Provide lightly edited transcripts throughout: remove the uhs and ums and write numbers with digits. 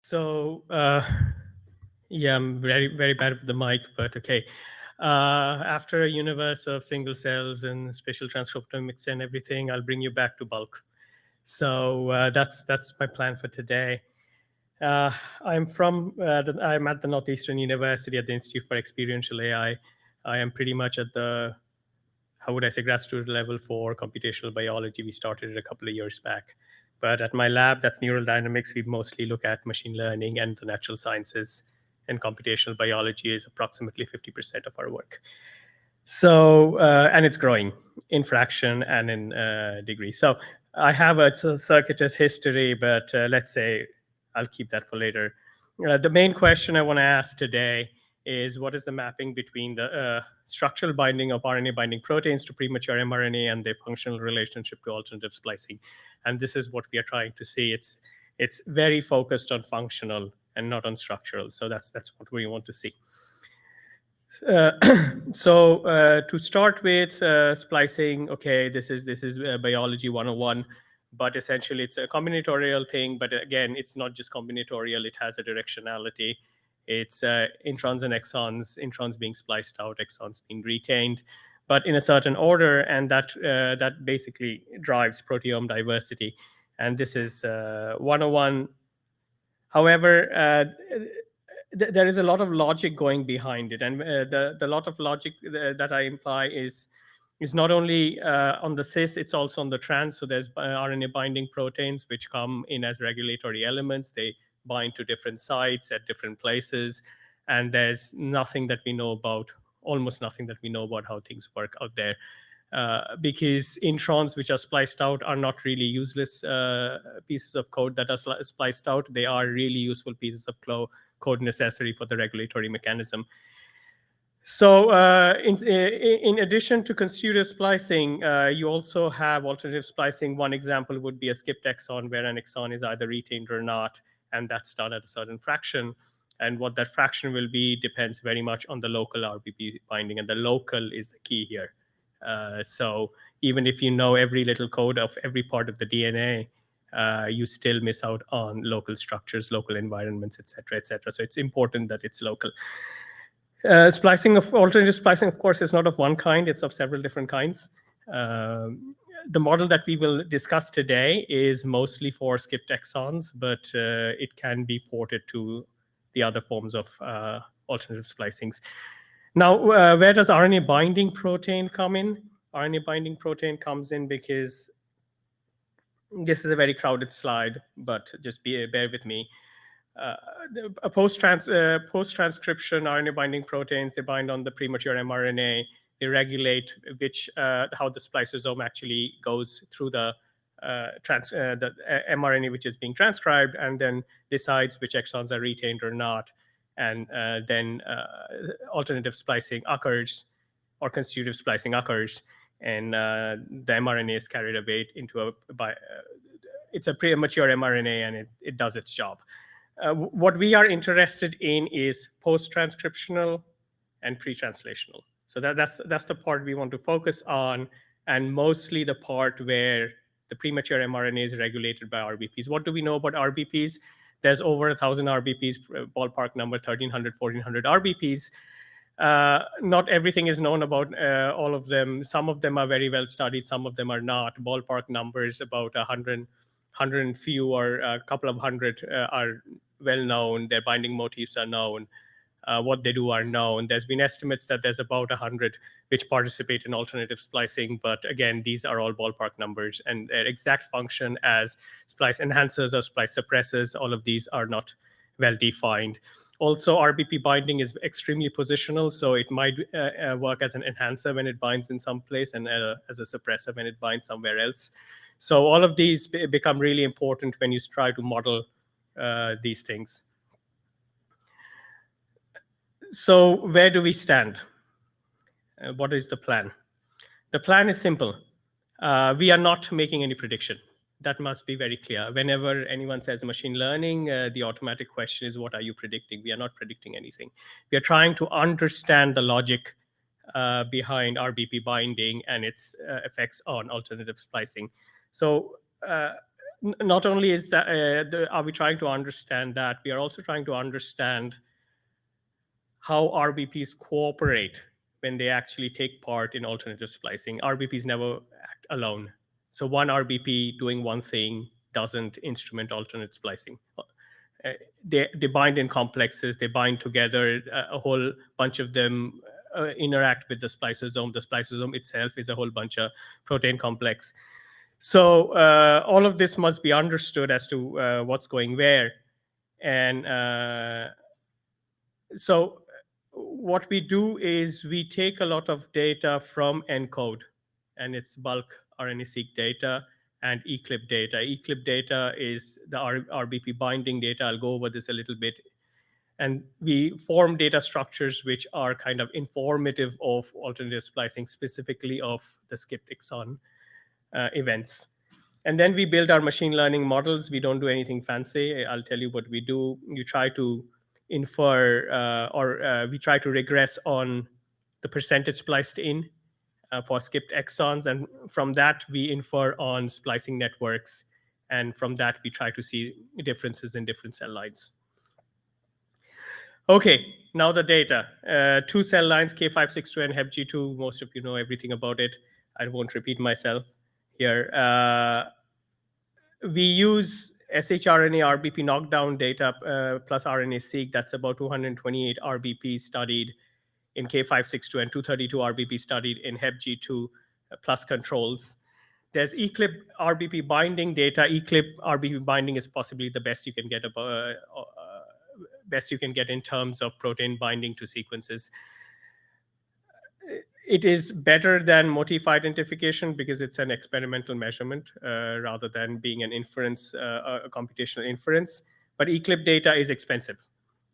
So, yeah, I'm very bad with the mic, but okay. After a universe of single cells and spatial transcriptomics and everything, I'll bring you back to bulk. So that's my plan for today. Uh, I'm at the Northeastern University at the Institute for Experiential AI. I am pretty much at the, how would I say, grad student level for computational biology. We started it a couple of years back. But at my lab, that's neural dynamics, we mostly look at machine learning and the natural sciences, and computational biology is approximately 50% of our work. So, and it's growing in fraction and in degree. So I have a circuitous history, but let's say I'll keep that for later. The main question I want to ask today is, what is the mapping between the structural binding of RNA binding proteins to premature mRNA and their functional relationship to alternative splicing? And this is what we are trying to see. It's very focused on functional and not on structural. So that's what we want to see. To start with, splicing, okay, this is biology 101, but essentially it's a combinatorial thing. But again, it's not just combinatorial, it has a directionality. It's introns and exons, introns being spliced out, exons being retained, but in a certain order, and that basically drives proteome diversity. And this is 101. However, there is a lot of logic going behind it, and the lot of logic that I imply is not only on the cis, it's also on the trans. So there's RNA binding proteins which come in as regulatory elements. They bind to different sites at different places, and there's nothing that we know about, almost nothing that we know about how things work out there. Because introns which are spliced out are not really useless pieces of code that are spliced out. They are really useful pieces of code necessary for the regulatory mechanism. So in addition to constitutive splicing, you also have alternative splicing. One example would be a skipped exon, where an exon is either retained or not, and that's done at a certain fraction. And what that fraction will be depends very much on the local RBP binding, and the local is the key here. So even if you know every little code of every part of the DNA, you still miss out on local structures, local environments, etc., etc. So it's important that it's local. Alternative splicing, of course, is not of one kind. It's of several different kinds. The model that we will discuss today is mostly for skipped exons, but it can be ported to the other forms of alternative splicings. Now, where does RNA binding protein come in? RNA binding protein comes in because this is a very crowded slide, but just bear with me. Post-transcription RNA binding proteins, they bind on the premature mRNA. They regulate how the spliceosome actually goes through the mRNA which is being transcribed, and then decides which exons are retained or not. And then alternative splicing occurs, or constitutive splicing occurs, and the mRNA is carried away into it's a premature mRNA, and it does its job. What we are interested in is post-transcriptional and pre-translational. So that's the part we want to focus on, and mostly the part where the premature mRNA is regulated by RBPs. What do we know about RBPs? There's over 1,000 RBPs, ballpark number 1,300, 1,400 RBPs. Not everything is known about all of them. Some of them are very well studied, some of them are not. Ballpark numbers about 100 and few, or a couple of hundred are well known. Their binding motifs are known. What they do are known. There's been estimates that there's about 100 which participate in alternative splicing, but again, these are all ballpark numbers, and their exact function as splice enhancers or splice suppressors, all of these are not well defined. Also, RBP binding is extremely positional, so it might work as an enhancer when it binds in some place, and as a suppressor when it binds somewhere else. So all of these become really important when you try to model these things. So where do we stand? What is the plan? The plan is simple. We are not making any prediction. That must be very clear. Whenever anyone says machine learning, the automatic question is, what are you predicting? We are not predicting anything. We are trying to understand the logic behind RBP binding and its effects on alternative splicing. So not only is that are we trying to understand that, we are also trying to understand how RBPs cooperate when they actually take part in alternative splicing. RBPs never act alone. So one RBP doing one thing doesn't instrument alternate splicing. They bind in complexes, they bind together, a whole bunch of them interact with the spliceosome. The spliceosome itself is a whole bunch of protein complex. So all of this must be understood as to what's going where. And so what we do is we take a lot of data from ENCODE, and it's bulk RNA-seq data and eClip data. eClip data is the RBP binding data. I'll go over this a little bit. And we form data structures which are kind of informative of alternative splicing, specifically of the skipped exon events. And then we build our machine learning models. We don't do anything fancy. I'll tell you what we do. You try to infer we try to regress on the percentage spliced in for skipped exons. And from that, we infer on splicing networks. And from that, we try to see differences in different cell lines. Okay, now the data. 2 cell lines, K562 and HepG2. Most of you know everything about it. I won't repeat myself here. We use shRNA RBP knockdown data plus RNA-seq. That's about 228 RBP studied in K562 and 232 RBP studied in HepG2 plus controls. There's eClip RBP binding data. eClip RBP binding is possibly the best you can get in terms of protein binding to sequences. It is better than motif identification because it's an experimental measurement rather than being an inference, a computational inference. But eClip data is expensive,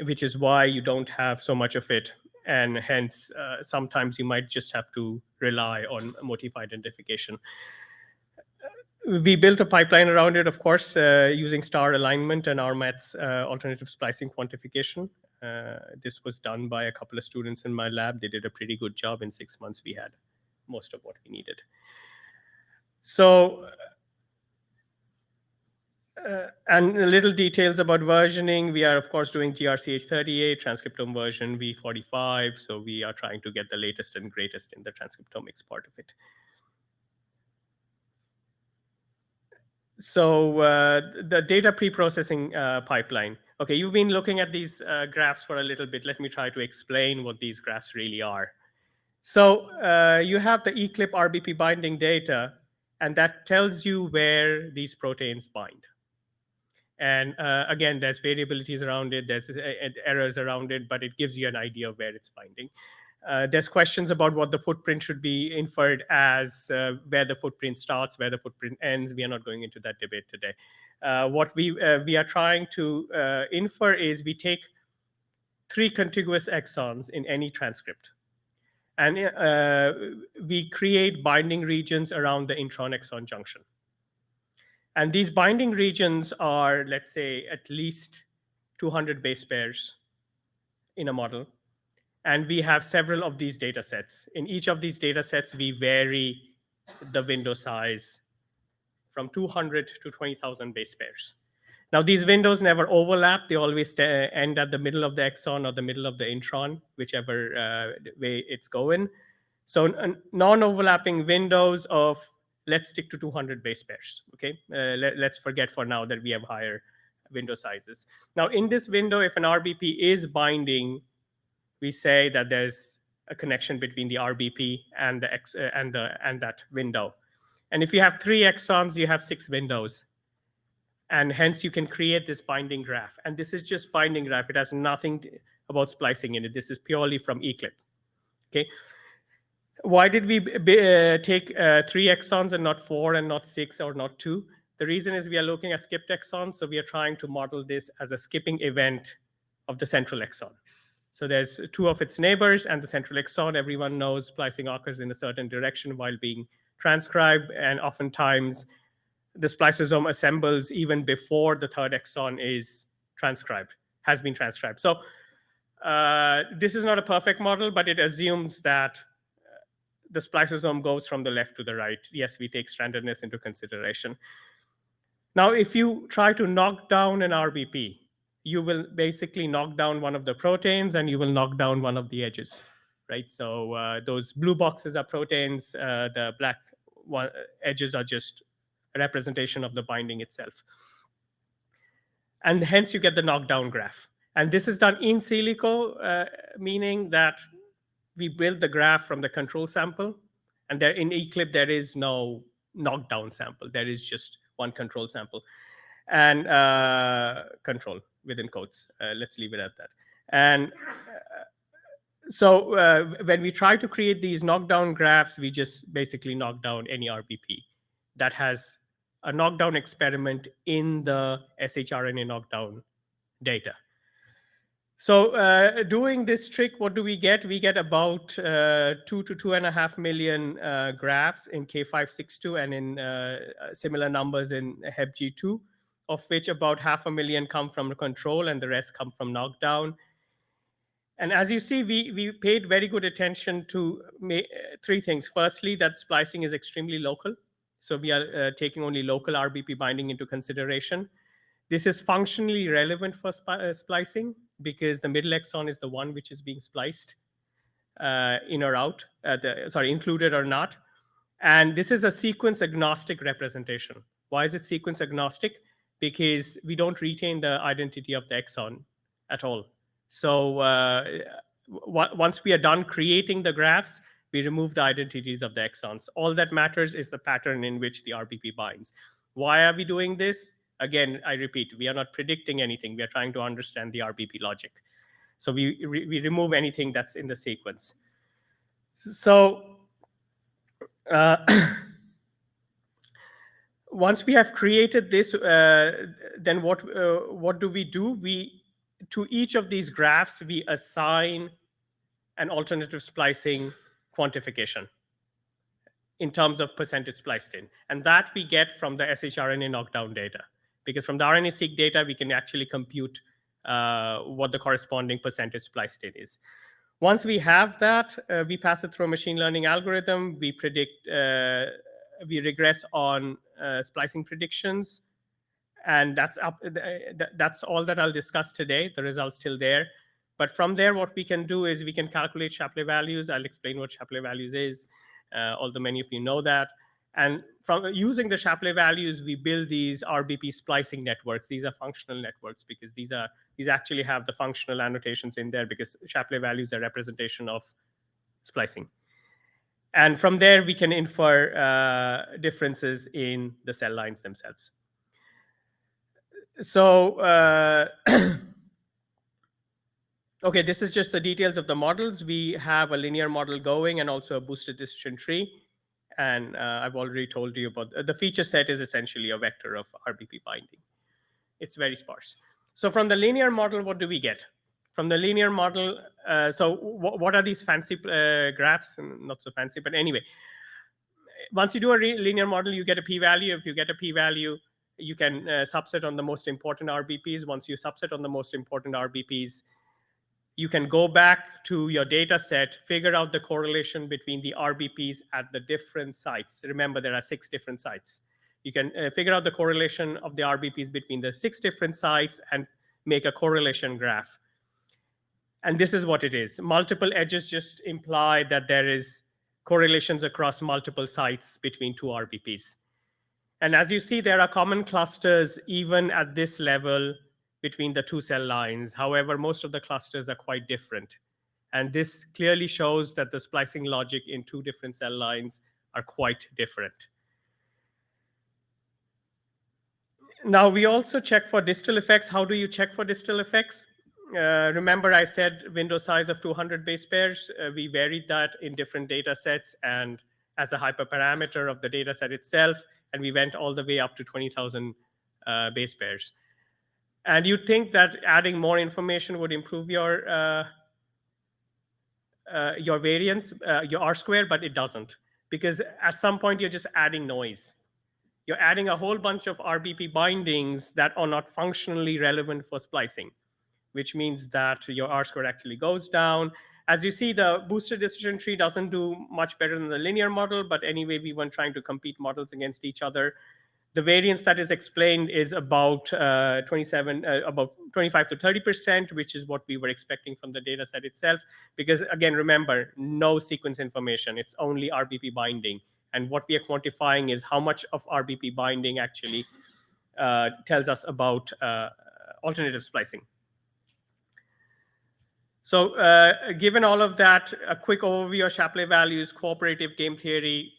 which is why you don't have so much of it. And hence, sometimes you might just have to rely on motif identification. We built a pipeline around it, of course, using star alignment and RMAT's alternative splicing quantification. This was done by a couple of students in my lab. They did a pretty good job. In 6 months, we had most of what we needed. So, and little details about versioning. We are, of course, doing GRCH38, transcriptome version V45. So we are trying to get the latest and greatest in the transcriptomics part of it. So the data pre-processing pipeline. Okay, you've been looking at these graphs for a little bit. Let me try to explain what these graphs really are. So you have the eClip RBP binding data, and that tells you where these proteins bind. And again, there's variabilities around it, there's errors around it, but it gives you an idea of where it's binding. There's questions about what the footprint should be inferred as, where the footprint starts, where the footprint ends. We are not going into that debate today. What we are trying to infer is we take 3 contiguous exons in any transcript. And we create binding regions around the intron-exon junction. And these binding regions are, let's say, at least 200 base pairs in a model. And we have several of these data sets. In each of these data sets, we vary the window size from 200 to 20,000 base pairs. Now, these windows never overlap. They always end at the middle of the exon or the middle of the intron, whichever way it's going. So non-overlapping windows of, let's stick to 200 base pairs, okay? Let's forget for now that we have higher window sizes. Now, in this window, if an RBP is binding, we say that there's a connection between the RBP and that window. And if you have 3 exons, you have 6 windows. And hence you can create this binding graph. And this is just binding graph. It has nothing about splicing in it. This is purely from eClip, okay? Why did we take 3 exons and not 4 and not 6 or not 2? The reason is we are looking at skipped exons. So we are trying to model this as a skipping event of the central exon. So there's 2 of its neighbors and the central exon. Everyone knows splicing occurs in a certain direction while being transcribed. And oftentimes, the spliceosome assembles even before the 3rd exon is transcribed, has been transcribed. So this is not a perfect model, but it assumes that the spliceosome goes from the left to the right. Yes, we take strandedness into consideration. Now, if you try to knock down an RBP, you will basically knock down one of the proteins and you will knock down one of the edges, right? So those blue boxes are proteins, the black edges are just a representation of the binding itself. And hence you get the knockdown graph. And this is done in silico, meaning that we build the graph from the control sample. And there in eClip, there is no knockdown sample. There is just one control sample and control within quotes. Let's leave it at that. And so when we try to create these knockdown graphs, we just basically knock down any RBP that has a knockdown experiment in the shRNA knockdown data. So doing this trick, what do we get? We get about 2 to 2.5 million graphs in K562 and in similar numbers in HepG2, of which about 500,000 come from control and the rest come from knockdown. And as you see, we paid very good attention to three things. Firstly, that splicing is extremely local. So we are taking only local RBP binding into consideration. This is functionally relevant for splicing because the middle exon is the one which is being spliced in or out, included or not. And this is a sequence agnostic representation. Why is it sequence agnostic? Because we don't retain the identity of the exon at all. So once we are done creating the graphs, we remove the identities of the exons. All that matters is the pattern in which the RBP binds. Why are we doing this? Again, I repeat, we are not predicting anything. We are trying to understand the RBP logic. So we remove anything that's in the sequence. So once we have created this, then what do we do? To each of these graphs, we assign an alternative splicing quantification in terms of percentage spliced in. And that we get from the shRNA knockdown data. Because from the RNA-seq data, we can actually compute what the corresponding percentage spliced in is. Once we have that, we pass it through a machine learning algorithm. We predict, we regress on splicing predictions. And that's all that I'll discuss today. The results still there. But from there, what we can do is we can calculate Shapley values. I'll explain what Shapley values is, although many of you know that. And from using the Shapley values, we build these RBP splicing networks. These are functional networks because these actually have the functional annotations in there because Shapley values are representation of splicing. And from there, we can infer differences in the cell lines themselves. So, okay, this is just the details of the models. We have a linear model going and also a boosted decision tree. And I've already told you about the feature set is essentially a vector of RBP binding. It's very sparse. So from the linear model, what do we get? From the linear model, so what are these fancy graphs? Not so fancy, but anyway. Once you do a linear model, you get a p-value. If you get a p-value, you can subset on the most important RBPs. Once you subset on the most important RBPs, you can go back to your data set, figure out the correlation between the RBPs at the different sites. Remember, there are 6 different sites. You can figure out the correlation of the RBPs between the 6 different sites and make a correlation graph. And this is what it is. Multiple edges just imply that there is correlations across multiple sites between 2 RBPs. And as you see, there are common clusters even at this level between the 2 cell lines. However, most of the clusters are quite different. And this clearly shows that the splicing logic in 2 different cell lines are quite different. Now, we also check for distal effects. How do you check for distal effects? Remember, I said window size of 200 base pairs. We varied that in different data sets and as a hyperparameter of the data set itself. And we went all the way up to 20,000 base pairs. And you'd think that adding more information would improve your variance, your R-square, but it doesn't. Because at some point, you're just adding noise. You're adding a whole bunch of RBP bindings that are not functionally relevant for splicing, which means that your R-square actually goes down. As you see, the boosted decision tree doesn't do much better than the linear model, but anyway, we weren't trying to compete models against each other. The variance that is explained is about about 25 to 30%, which is what we were expecting from the data set itself. Because again, remember, no sequence information, it's only RBP binding. And what we are quantifying is how much of RBP binding actually tells us about alternative splicing. So given all of that, a quick overview of Shapley values, cooperative game theory,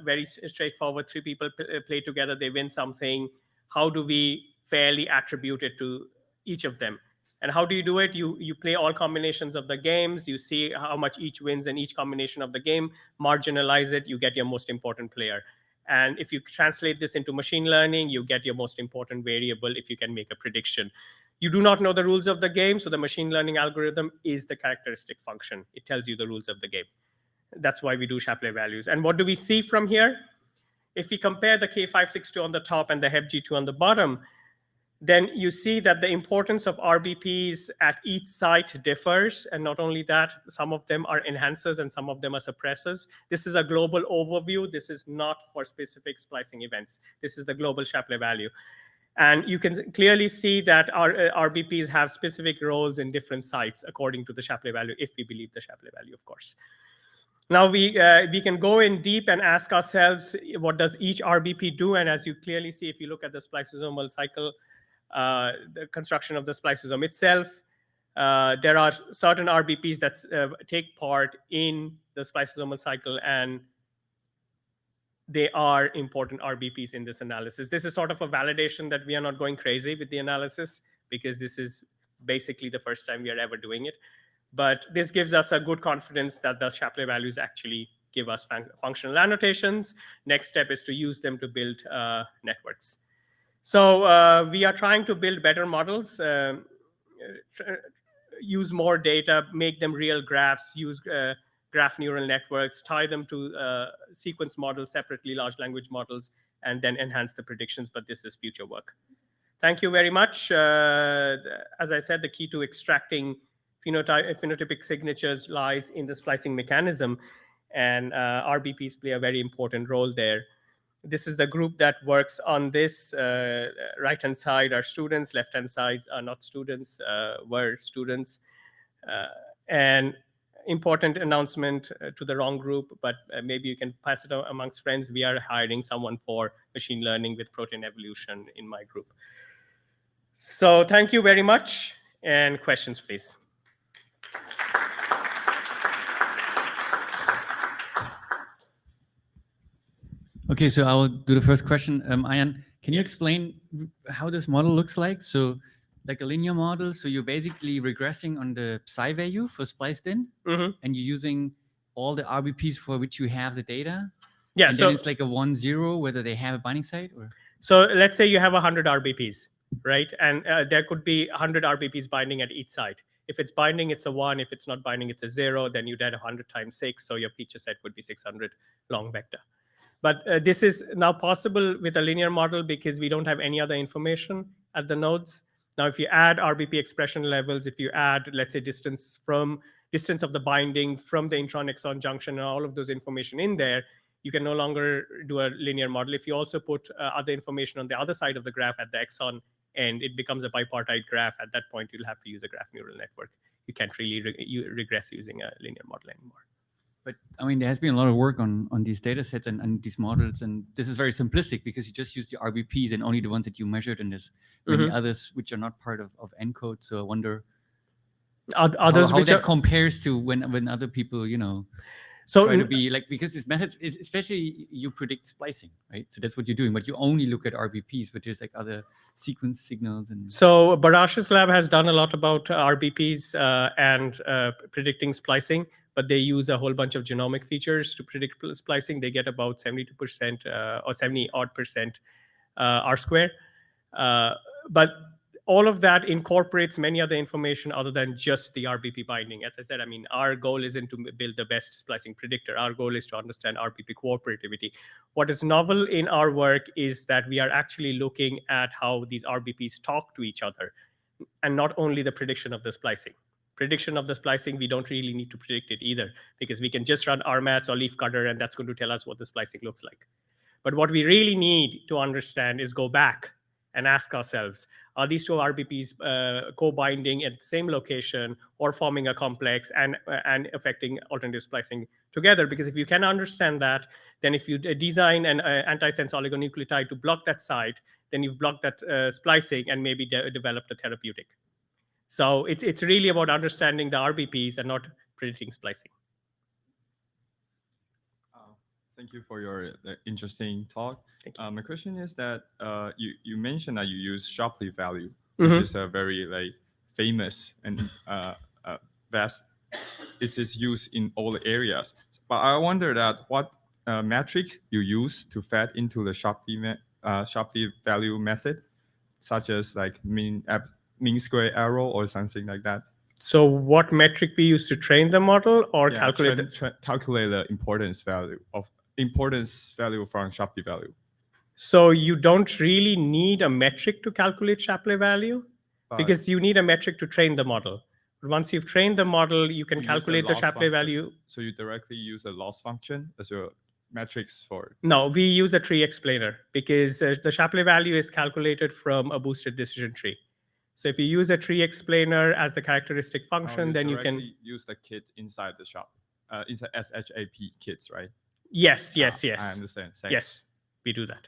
very straightforward. Three people play together, they win something. How do we fairly attribute it to each of them? And how do you do it? You play all combinations of the games, you see how much each wins in each combination of the game, marginalize it, you get your most important player. And if you translate this into machine learning, you get your most important variable if you can make a prediction. You do not know the rules of the game, so the machine learning algorithm is the characteristic function. It tells you the rules of the game. That's why we do Shapley values. And what do we see from here? If we compare the K562 on the top and the HepG2 on the bottom, then you see that the importance of RBPs at each site differs. And not only that, some of them are enhancers and some of them are suppressors. This is a global overview. This is not for specific splicing events. This is the global Shapley value. And you can clearly see that our RBPs have specific roles in different sites according to the Shapley value, if we believe the Shapley value, of course. Now we can go in deep and ask ourselves, what does each RBP do? And as you clearly see, if you look at the spliceosomal cycle, the construction of the spliceosome itself, there are certain RBPs that take part in the spliceosomal cycle, and they are important RBPs in this analysis. This is sort of a validation that we are not going crazy with the analysis, because this is basically the first time we are ever doing it. But this gives us a good confidence that the Shapley values actually give us functional annotations. Next step is to use them to build networks. So we are trying to build better models, use more data, make them real graphs, use graph neural networks, tie them to sequence models separately, large language models, and then enhance the predictions. But this is future work. Thank you very much. As I said, the key to extracting phenotypic signatures lies in the splicing mechanism, and RBPs play a very important role there. This is the group that works on this. Right-hand side are students, left-hand sides are not students, were students. And important announcement to the wrong group, but maybe you can pass it amongst friends. We are hiring someone for machine learning with protein evolution in my group. So thank you very much. And questions, please. Okay, so I will do the first question. Ayan, can you explain how this model looks like? So like a linear model, so you're basically regressing on the psi value for spliced in, and you're using all the RBPs for which you have the data. Yeah, and so then it's like a 1-0, whether they have a binding site or. So let's say you have 100 RBPs, right? And there could be 100 RBPs binding at each site. If it's binding, it's a 1. If it's not binding, it's a 0. Then you'd add 100 times 6. So your feature set would be 600 long vector. But this is now possible with a linear model because we don't have any other information at the nodes. Now, if you add RBP expression levels, if you add, let's say, distance of the binding from the intron-exon junction and all of those information in there, you can no longer do a linear model. If you also put other information on the other side of the graph at the exon end, it becomes a bipartite graph. At that point, you'll have to use a graph neural network. You can't really regress using a linear model anymore. But I mean, there has been a lot of work on these data sets and these models, and this is very simplistic because you just use the RBPs and only the ones that you measured, and there's many others which are not part of ENCODE. So I wonder how that compares to when other people, try to be like, because this method is especially you predict splicing, right? So that's what you're doing, but you only look at RBPs, but there's like other sequence signals. And so Barash's lab has done a lot about RBPs and predicting splicing, but they use a whole bunch of genomic features to predict splicing. They get about 72% or 70 odd percent R square. But all of that incorporates many other information other than just the RBP binding. As I said, I mean, our goal isn't to build the best splicing predictor. Our goal is to understand RBP cooperativity. What is novel in our work is that we are actually looking at how these RBPs talk to each other, and not only the prediction of the splicing. Prediction of the splicing, we don't really need to predict it either, because we can just run RMATs or leaf cutter, and that's going to tell us what the splicing looks like. But what we really need to understand is go back and ask ourselves, are these two RBPs co-binding at the same location or forming a complex and affecting alternative splicing together? Because if you can understand that, then if you design an antisense oligonucleotide to block that site, then you've blocked that splicing and maybe developed a therapeutic. So it's really about understanding the RBPs and not predicting splicing. Thank you for your interesting talk. Thank you. My question is that you mentioned that you use Shapley value, which is a very famous and vast. It is used in all the areas. But I wonder that what metric you use to feed into the Shapley value method, such as like mean square error or something like that. So what metric we use to train the model or calculate calculate the importance value from Shapley value. So you don't really need a metric to calculate Shapley value because you need a metric to train the model. But once you've trained the model, you can calculate the Shapley value. So you directly use a loss function as your metrics for? No, we use a tree explainer because the Shapley value is calculated from a boosted decision tree. So if you use a tree explainer as the characteristic function, then you can use the kit inside the shop, inside SHAP kits, right? Yes. I understand. Thanks. Yes, we do that.